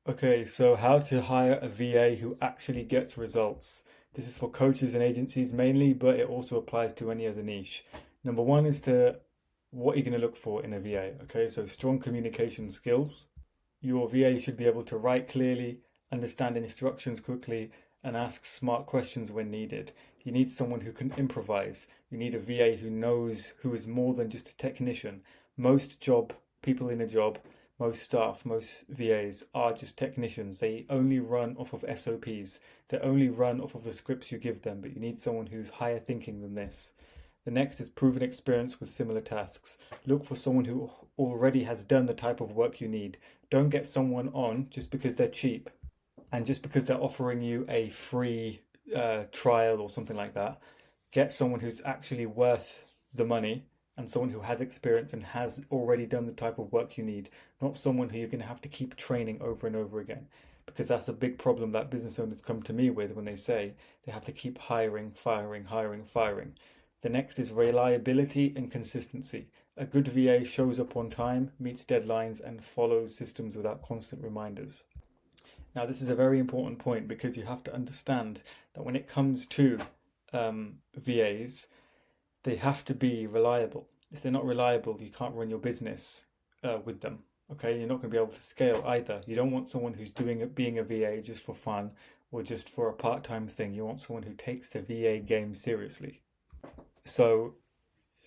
Okay, so how to hire a VA who actually gets results. This is for coaches and agencies mainly, but it also applies to any other niche. Number one is to what you're going to look for in a VA. Okay, so strong communication skills. Your VA should be able to write clearly, understand instructions quickly, and ask smart questions when needed. You need someone who can improvise. You need a VA who knows, who is more than just a technician. Most job people in a job, most staff, most VAs are just technicians. They only run off of SOPs. They only run off of the scripts you give them, but you need someone who's higher thinking than this. The next is proven experience with similar tasks. Look for someone who already has done the type of work you need. Don't get someone on just because they're cheap and just because they're offering you a free trial or something like that. Get someone who's actually worth the money and someone who has experience and has already done the type of work you need, not someone who you're going to have to keep training over and over again. Because that's a big problem that business owners come to me with when they say they have to keep hiring, firing, hiring, firing. The next is reliability and consistency. A good VA shows up on time, meets deadlines, and follows systems without constant reminders. Now, this is a very important point because you have to understand that when it comes to VAs, they have to be reliable. If they're not reliable, you can't run your business with them. Okay, you're not going to be able to scale either. You don't want someone who's doing it, being a VA just for fun or just for a part-time thing. You want someone who takes the VA game seriously. So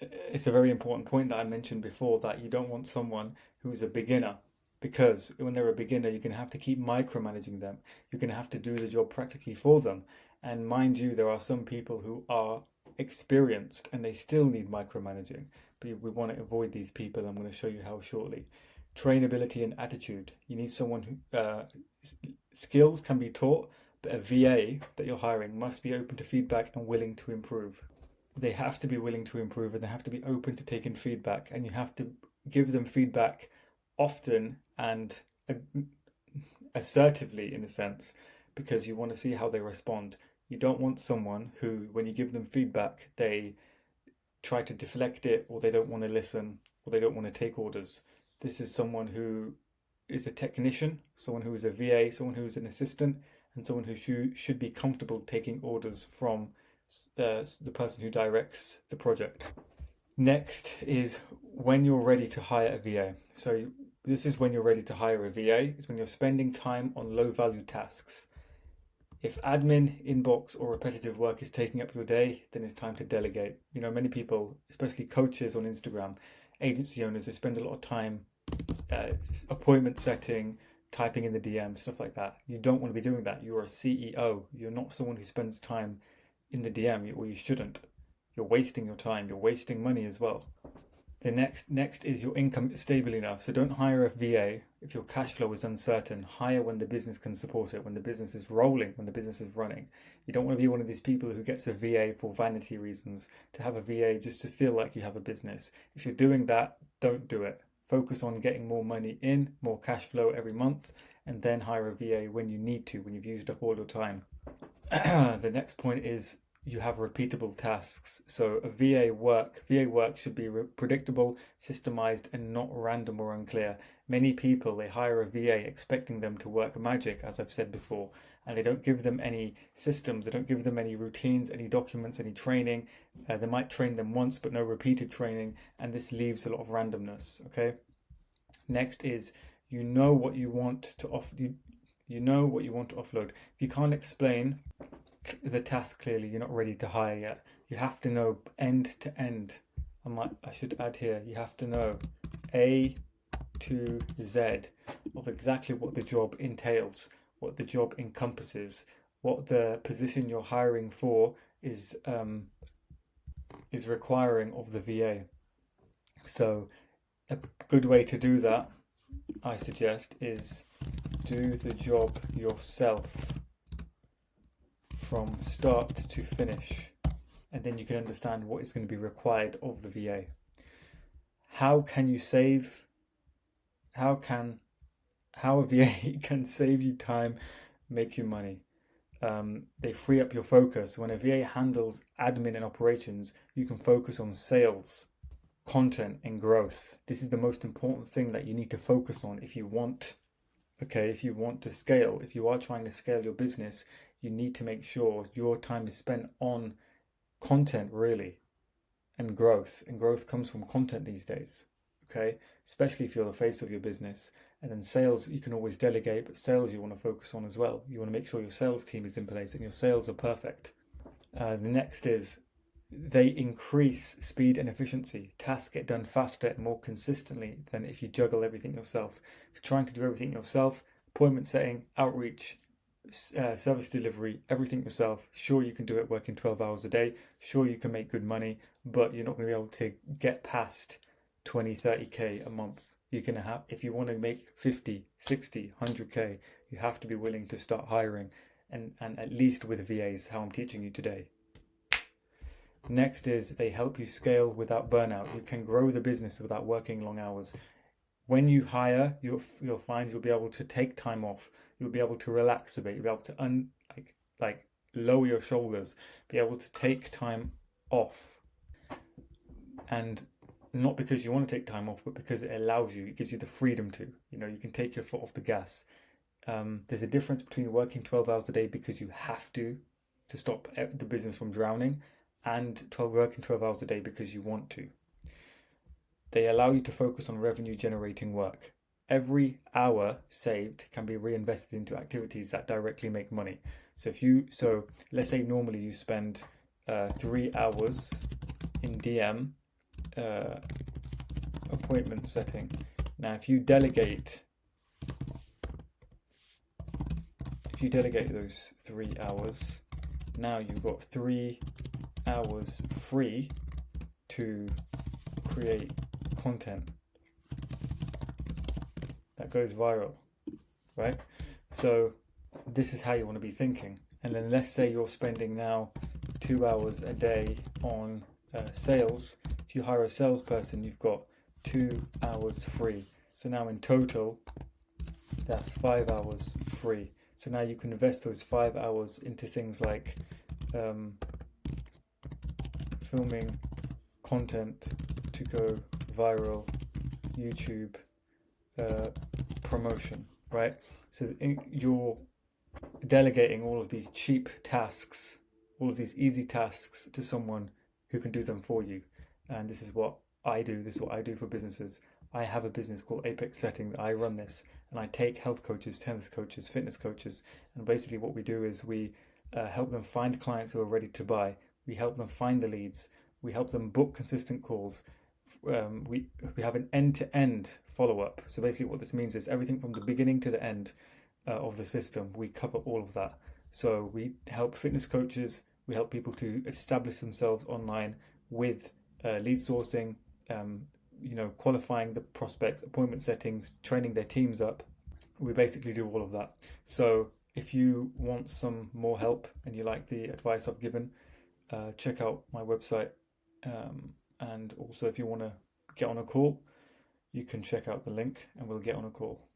it's a very important point that I mentioned before that you don't want someone who's a beginner because when they're a beginner, you're going to have to keep micromanaging them. You're going to have to do the job practically for them. And mind you, there are some people who are experienced and they still need micromanaging. But we want to avoid these people. I'm going to show you how shortly. Trainability and attitude. You need someone who skills can be taught, but a VA that you're hiring must be open to feedback and willing to improve. They have to be willing to improve and they have to be open to taking feedback, and you have to give them feedback often and assertively in a sense because you want to see how they respond. You don't want someone who, when you give them feedback, they try to deflect it or they don't want to listen or they don't want to take orders. This is someone who is a technician, someone who is a VA, someone who is an assistant, and someone who should be comfortable taking orders from the person who directs the project. Next is when you're ready to hire a VA. So this is when you're ready to hire a VA, is when you're spending time on low value tasks. If admin, inbox, or repetitive work is taking up your day, then it's time to delegate. You know, many people, especially coaches on Instagram, agency owners, they spend a lot of time appointment setting, typing in the DM, stuff like that. You don't want to be doing that. You're a CEO. You're not someone who spends time in the DM, or you shouldn't. You're wasting your time. You're wasting money as well. The next is your income is stable enough. So don't hire a VA if your cash flow is uncertain. Hire when the business can support it, when the business is rolling, when the business is running. You don't want to be one of these people who gets a VA for vanity reasons, to have a VA just to feel like you have a business. If you're doing that, don't do it. Focus on getting more money in, more cash flow every month, and then hire a VA when you need to, when you've used up all your time. The next point is you have repeatable tasks. So VA work should be predictable, systemized, and not random or unclear. Many people, they hire a VA expecting them to work magic, as I've said before, and they don't give them any systems, they don't give them any routines, any documents, any training. They might train them once, but no repeated training, and this leaves a lot of randomness. Okay. Next is you know what you want to off. You know what you want to offload. If you can't explain the task clearly, you're not ready to hire yet. You have to know end to end. I should add here, you have to know A to Z of exactly what the job entails, what the job encompasses, what the position you're hiring for is requiring of the VA. So a good way to do that, I suggest, is do the job yourself from start to finish, and then you can understand what is going to be required of the VA. How a VA can save you time, make you money. They free up your focus. When a VA handles admin and operations, you can focus on sales, content, and growth. This is the most important thing that you need to focus on if you want Okay, if you want to scale, if you are trying to scale your business, you need to make sure your time is spent on content really, and growth. And growth comes from content these days. Okay, especially if you're the face of your business. And then sales, you can always delegate, but sales you want to focus on as well. You want to make sure your sales team is in place and your sales are perfect. The next is they increase speed and efficiency. Tasks get done faster and more consistently than if you juggle everything yourself. If you're trying to do everything yourself, appointment setting, outreach, service delivery, everything yourself, sure you can do it working 12 hours a day, sure you can make good money, but you're not going to be able to get past 20, 30k a month. You're going to have, if you want to make 50, 60, 100k, you have to be willing to start hiring, and at least with VAs, how I'm teaching you today. Next is they help you scale without burnout. You can grow the business without working long hours. When you hire, you'll find you'll be able to take time off. You'll be able to relax a bit. You'll be able to like lower your shoulders, be able to take time off. And not because you want to take time off, but because it allows you, it gives you the freedom to. You can take your foot off the gas. There's a difference between working 12 hours a day because you have to stop the business from drowning, and working 12 hours a day because you want to. They allow you to focus on revenue generating work. Every hour saved can be reinvested into activities that directly make money. So let's say normally you spend 3 hours in DM appointment setting. Now if you delegate those 3 hours, now you've got 3 hours free to create content that goes viral, right? So this is how you want to be thinking. And then let's say you're spending now 2 hours a day on sales. If you hire a salesperson, you've got 2 hours free. So now in total, that's 5 hours free. So now you can invest those 5 hours into things like filming content to go viral, YouTube, promotion, right? So you're delegating all of these cheap tasks, all of these easy tasks to someone who can do them for you. And this is what I do. This is what I do for businesses. I have a business called Apex Setting that I run this, and I take health coaches, tennis coaches, fitness coaches, and basically what we do is we help them find clients who are ready to buy. We help them find the leads. We help them book consistent calls. We have an end-to-end follow-up. So basically what this means is everything from the beginning to the end of the system, we cover all of that. So we help fitness coaches, we help people to establish themselves online with lead sourcing, qualifying the prospects, appointment settings, training their teams up. We basically do all of that. So if you want some more help and you like the advice I've given, check out my website. And also if you want to get on a call, you can check out the link and we'll get on a call.